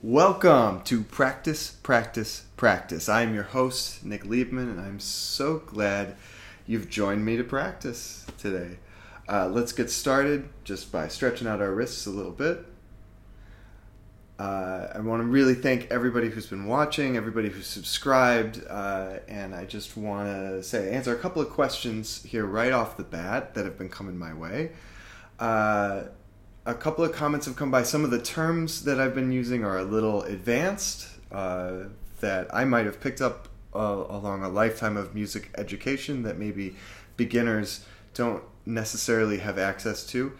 Welcome to Practice, Practice, Practice. I am your host, Nick Liebman, and I'm so glad you've joined me to practice today. Let's get started just by stretching out our wrists a little bit. I want to really thank everybody who's been watching, everybody who's subscribed, and I just want to answer a couple of questions here right off the bat that have been coming my way. A couple of comments have come by. Some of the terms that I've been using are a little advanced, that I might have picked up along a lifetime of music education that maybe beginners don't necessarily have access to.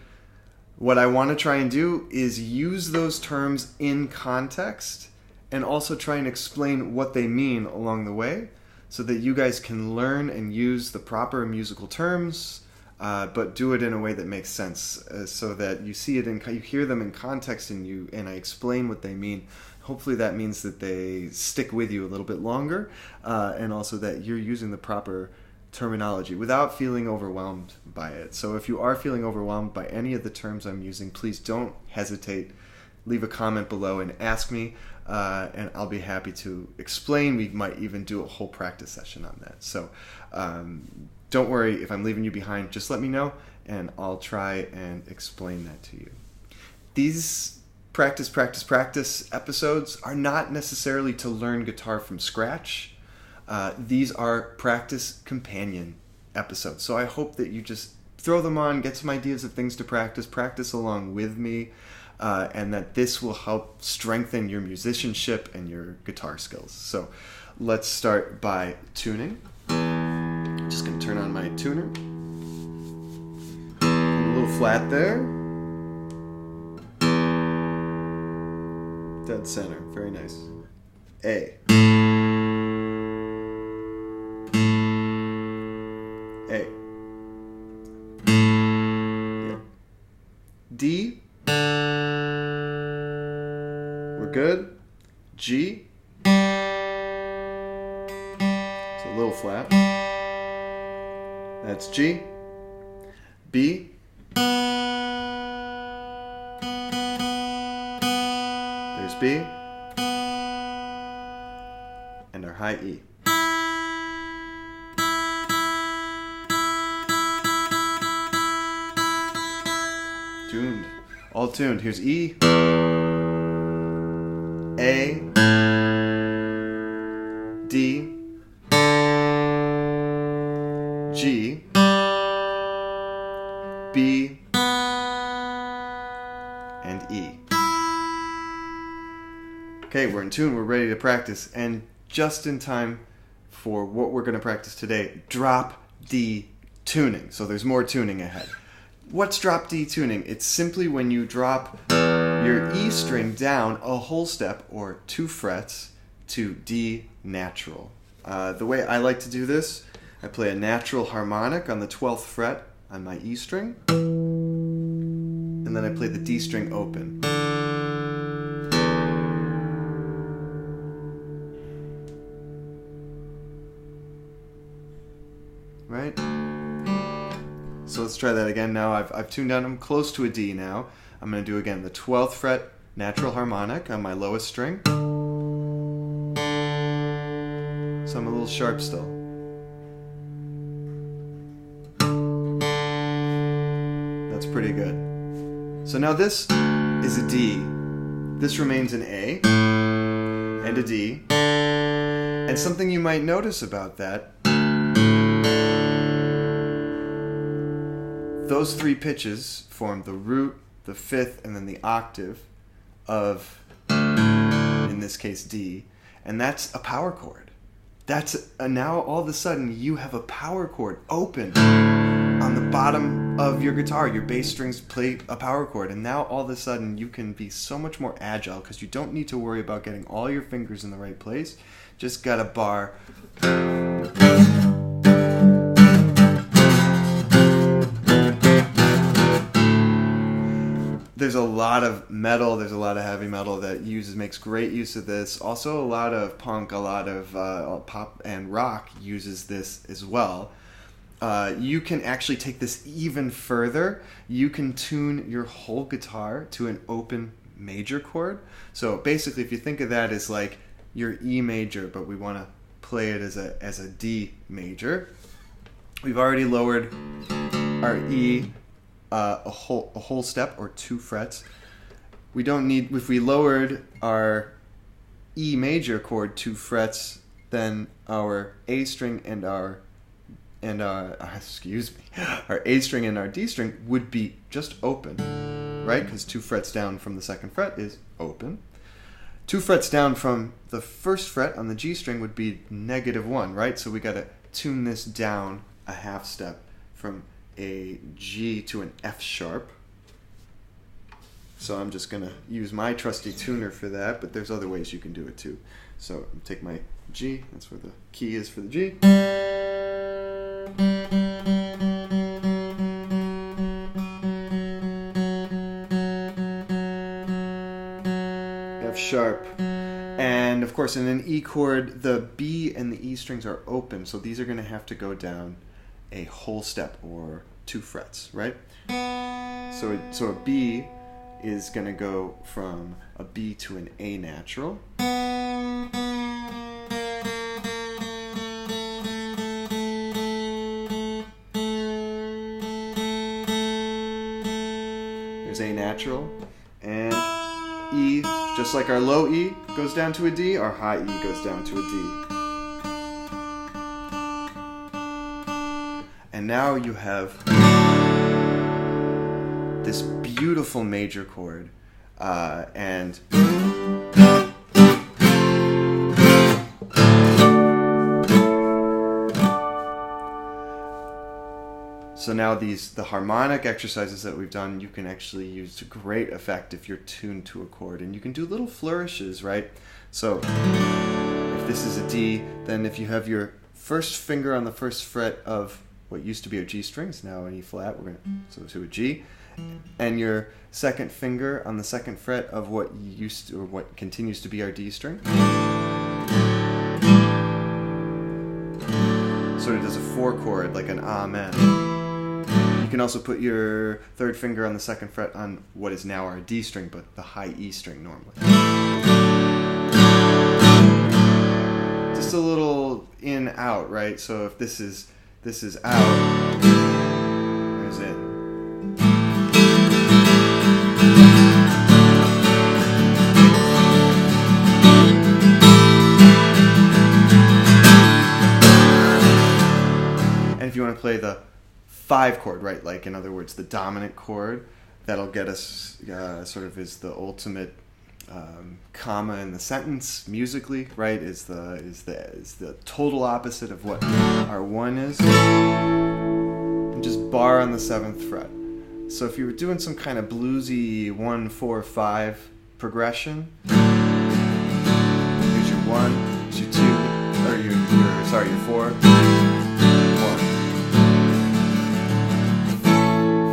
What I want to try and do is use those terms in context and also try and explain what they mean along the way so that you guys can learn and use the proper musical terms, but do it in a way that makes sense, so that you see it you hear them in context and I explain what they mean. Hopefully that means that they stick with you a little bit longer, and also that you're using the proper terminology without feeling overwhelmed by it. So if you are feeling overwhelmed by any of the terms I'm using, please don't hesitate. Leave a comment below and ask me, and I'll be happy to explain. We might even do a whole practice session on that. So don't worry if I'm leaving you behind. Just let me know, and I'll try and explain that to you. These practice episodes are not necessarily to learn guitar from scratch. These are practice companion episodes. So I hope that you just throw them on, get some ideas of things to practice along with me, and that this will help strengthen your musicianship and your guitar skills. So let's start by tuning. Just going to turn on my tuner. A little flat there. Dead center. Very nice. A. A. Yeah. D. We're good. G. It's a little flat. That's G. B. There's B. And our high E. Tuned. All tuned. Here's E. A. D. G. B. And E. Okay, we're in tune. We're ready to practice. And just in time for what we're going to practice today, drop D tuning. So there's more tuning ahead. What's drop D tuning? It's simply when you drop your E string down a whole step or 2 frets to D natural. The way I like to do this, I play a natural harmonic on the 12th fret on my E string, and then I play the D string open. Right? So let's try that again. Now I've tuned down. I'm close to a D now. I'm going to do again the 12th fret natural harmonic on my lowest string. So I'm a little sharp still. That's pretty good. So now this is a D. This remains an A and a D. And something you might notice about that, those 3 pitches form the root, the 5th, and then the octave of, in this case, D. And that's a power chord. That's now all of a sudden you have a power chord open on the bottom of your guitar. Your bass strings play a power chord, and now all of a sudden you can be so much more agile because you don't need to worry about getting all your fingers in the right place. Just got a bar. There's a lot of metal, there's a lot of heavy metal that makes great use of this. Also a lot of punk, a lot of pop and rock uses this as well. You can actually take this even further. You can tune your whole guitar to an open major chord. So basically, if you think of that as like your E major, but we want to play it as a D major, we've already lowered our E a whole step or 2 frets. We don't need, if we lowered our E major chord 2 frets, then our A string and our our A string and our D string would be just open, right? Because 2 frets down from the 2nd fret is open. 2 frets down from the 1st fret on the G string would be -1, right? So we got to tune this down a half step from a G to an F sharp. So I'm just going to use my trusty tuner for that, but there's other ways you can do it too. So take my G, that's where the key is for the G. F sharp. And of course in an E chord, the B and the E strings are open, so these are going to have to go down a whole step or 2 frets, right? So a B is going to go from a B to an A natural. There's A natural, and E, just like our low E goes down to a D, our high E goes down to a D. And now you have this beautiful major chord, and so now the harmonic exercises that we've done, you can actually use to great effect if you're tuned to a chord, and you can do little flourishes, right? So if this is a D, then if you have your first finger on the 1st fret of what used to be a G string, is now an E flat, we're going to a G, and your 2nd finger on the 2nd fret of what used to, or what continues to be our D string, sort of does a 4 chord like an amen. You can also put your 3rd finger on the 2nd fret on what is now our D string, but the high E string normally. Just a little in out, right? So if this is out, there's in. And if you want to play the 5 chord, right, like in other words the dominant chord, that'll get us sort of is the ultimate comma in the sentence musically, right? Is the total opposite of what our 1 is. And just bar on the 7th fret. So if you were doing some kind of bluesy 1, 4, 5 progression, here's your 1, here's your 2, or your 4, 1,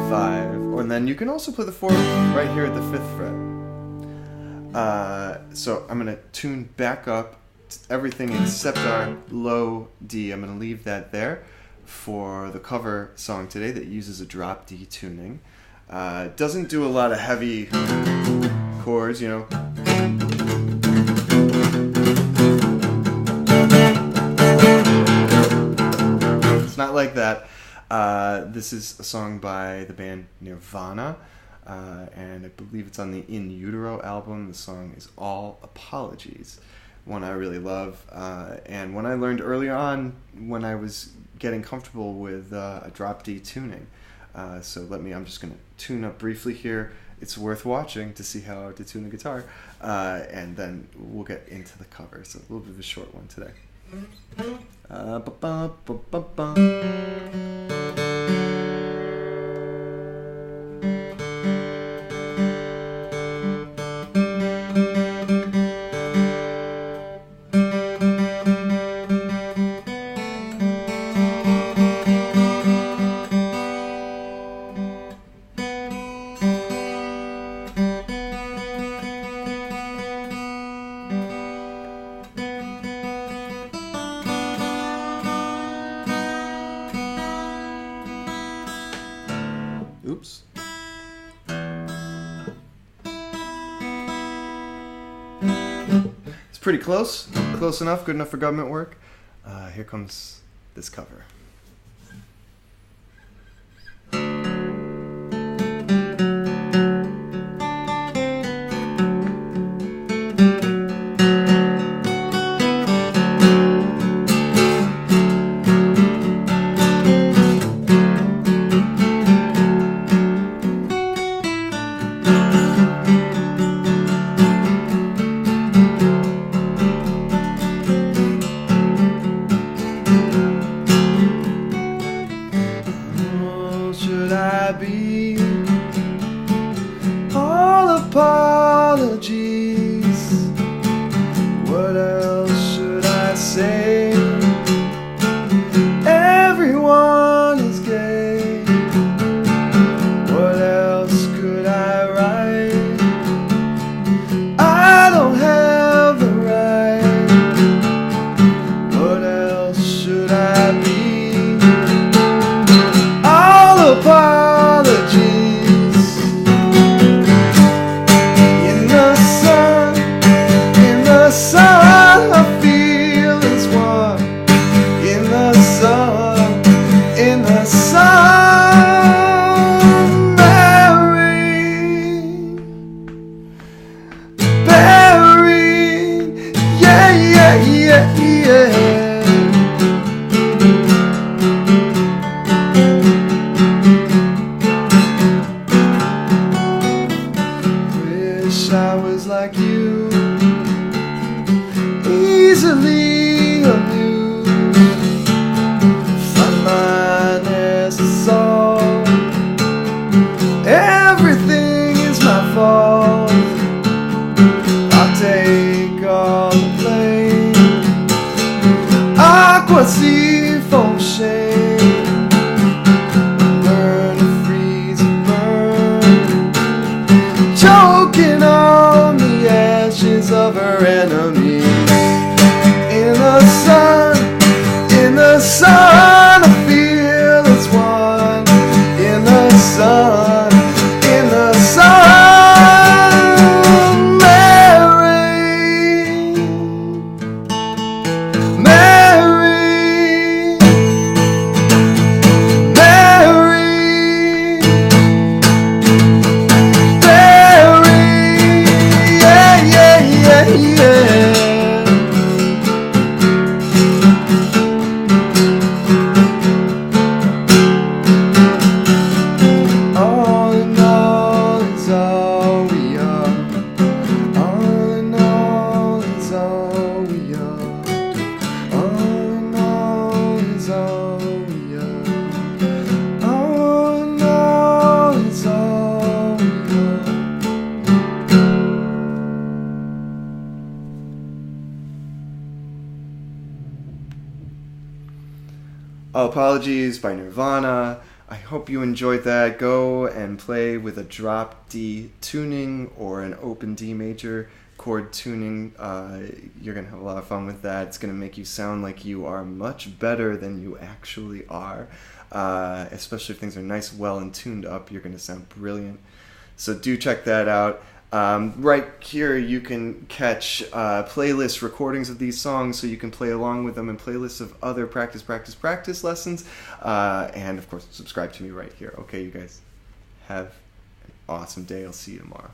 5, and then you can also play the 4 right here at the 5th fret. So I'm going to tune back up everything except our low D. I'm going to leave that there for the cover song today that uses a drop D tuning. Doesn't do a lot of heavy chords, you know. It's not like that. This is a song by the band Nirvana. And I believe it's on the In Utero album. The song is All Apologies, one I really love, and one I learned early on when I was getting comfortable with a drop D tuning. So I'm just going to tune up briefly here. It's worth watching to see how to tune the guitar, and then we'll get into the cover. So a little bit of a short one today. Oops. pretty close. Close enough. Good enough for government work. Here comes this cover. Be all apologies. What else should I say? Everyone is gay. What else could I write? I don't have the right. What else should I be? All apologies. Wish I was like you, easily amused. Find my nest song. Everything is my fault. I'll take all the blame. Aqua sea foam shame. Burn, freeze, burn. Choking on the ashes of her enemies. In the sun, I feel it's one. In the sun, Mary, Mary, Mary, Mary, yeah, yeah, yeah, yeah. All in all is all we are. All in all is all we are. All in all is all we are. All in all is all we are. Apologies by Nirvana. I hope you enjoyed that. Go and play with a drop D tuning or an open D major chord tuning. You're going to have a lot of fun with that. It's going to make you sound like you are much better than you actually are. Especially if things are nice, well, and tuned up, you're going to sound brilliant. So do check that out. Right here you can catch playlist recordings of these songs so you can play along with them, and playlists of other practice lessons, and of course subscribe to me right here. Okay, you guys, have an awesome day. I'll see you tomorrow.